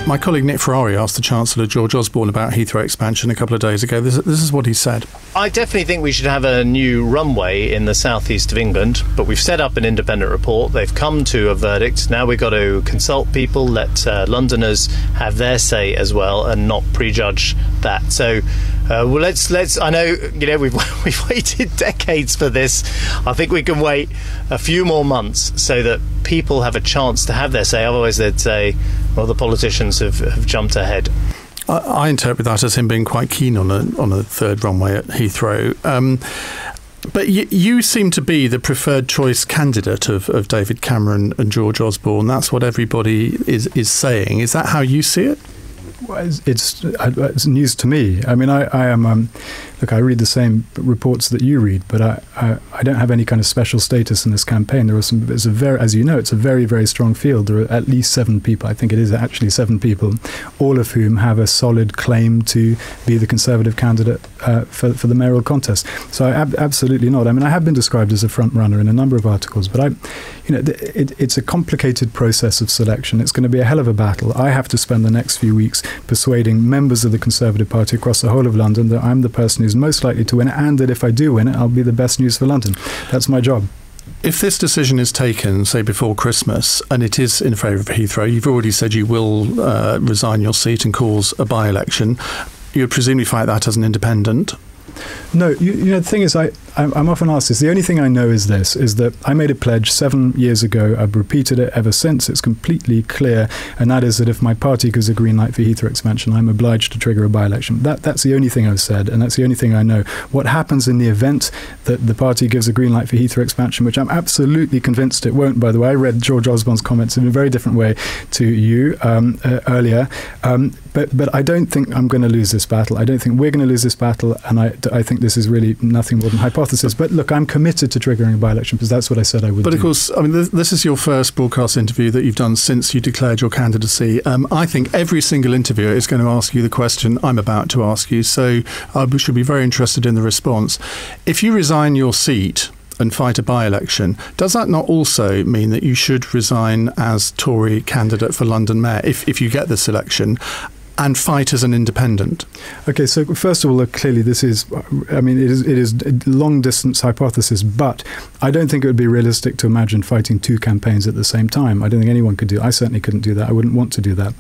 My colleague Nick Ferrari asked the Chancellor George Osborne about Heathrow expansion a couple of days ago. This is what he said. I definitely think we should have a new runway in the southeast of England, but we've set up an independent report. They've come to a verdict. Now we've got to consult people, let Londoners have their say as well, and not prejudge that. So, let's. I know, we've waited decades for this. I think we can wait a few more months so that people have a chance to have their say. Otherwise, they'd say, well, the politicians have jumped ahead. I interpret that as him being quite keen on a third runway at Heathrow. But you seem to be the preferred choice candidate of David Cameron and George Osborne. That's what everybody is saying. Is that how you see it? Well, it's news to me. I mean, I am. Look, I read the same reports that you read, but I don't have any kind of special status in this campaign. There are some. As you know, it's a very, very strong field. There are at least 7 people. I think it is actually 7 people, all of whom have a solid claim to be the Conservative candidate for the mayoral contest. So absolutely not. I mean, I have been described as a front runner in a number of articles, but it's a complicated process of selection. It's going to be a hell of a battle. I have to spend the next few weeks persuading members of the Conservative Party across the whole of London that I'm the person who's most likely to win it, and that if I do win it, I'll be the best news for London. That's my job. If this decision is taken, say, before Christmas, and it is in favour of Heathrow, you've already said you will resign your seat and cause a by-election. You would presumably fight that as an independent. No, you know, the thing is, I'm often asked this. The only thing I know is this, is that I made a pledge 7 years ago. I've repeated it ever since. It's completely clear, and that is that if my party gives a green light for Heathrow expansion, I'm obliged to trigger a by-election. That's the only thing I've said, and that's the only thing I know. What happens in the event that the party gives a green light for Heathrow expansion, which I'm absolutely convinced it won't, by the way. I read George Osborne's comments in a very different way to you earlier, but I don't think I'm going to lose this battle. I don't think we're going to lose this battle, and I think this is really nothing more than hypothesis. But look, I'm committed to triggering a by-election because that's what I said I would do. But of course, I mean, this is your first broadcast interview that you've done since you declared your candidacy. I think every single interviewer is going to ask you the question I'm about to ask you, so I should be very interested in the response. If you resign your seat and fight a by-election, does that not also mean that you should resign as Tory candidate for London Mayor if you get this election, and fight as an independent? Okay, so first of all, clearly this is, I mean, it is a long-distance hypothesis, but I don't think it would be realistic to imagine fighting 2 campaigns at the same time. I don't think anyone could do it. I certainly couldn't do that. I wouldn't want to do that.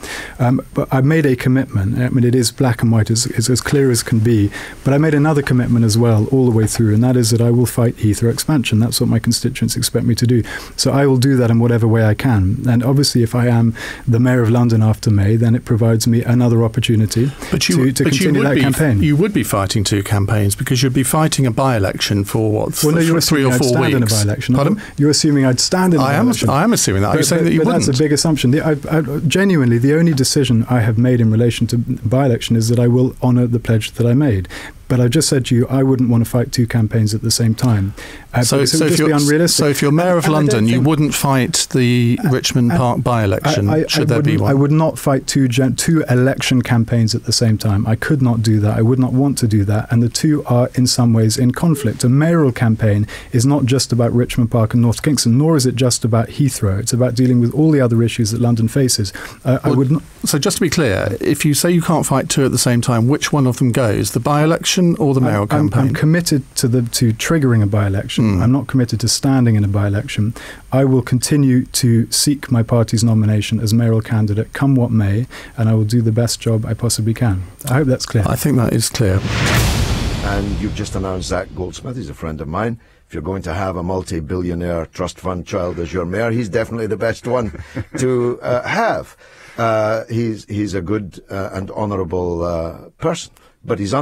But I've made a commitment. I mean, it is black and white, it's as clear as can be, but I made another commitment as well all the way through, and that is that I will fight Heathrow expansion. That's what my constituents expect me to do. So I will do that in whatever way I can. And obviously, if I am the Mayor of London after May, then it provides me another opportunity to continue that campaign. You would be fighting 2 campaigns because you'd be fighting a by-election for what? Well, no, you're 3 or 4 weeks. Stand in a by-election. Pardon? You're assuming I'd stand in a by-election. I am assuming that. Are you saying that you wouldn't? That's a big assumption. Genuinely, the only decision I have made in relation to by-election is that I will honour the pledge that I made. But I just said to you, I wouldn't want to fight 2 campaigns at the same time. So it would just be unrealistic. So if you're Mayor of London, you wouldn't fight the Richmond Park by-election, should there be one? I would not fight 2 election campaigns at the same time. I could not do that. I would not want to do that. And the 2 are in some ways in conflict. A mayoral campaign is not just about Richmond Park and North Kingston, nor is it just about Heathrow. It's about dealing with all the other issues that London faces. I would not. So just to be clear, if you say you can't fight 2 at the same time, which one of them goes? The by-election or the mayoral campaign? I'm committed to triggering a by-election. I'm not committed to standing in a by-election. I will continue to seek my party's nomination as mayoral candidate, come what may, and I will do the best job I possibly can. I hope that's clear. I think that is clear. And you've just announced Zac Goldsmith. He's a friend of mine. If you're going to have a multi-billionaire trust fund child as your mayor, he's definitely the best one to have. He's a good and honourable person, but he's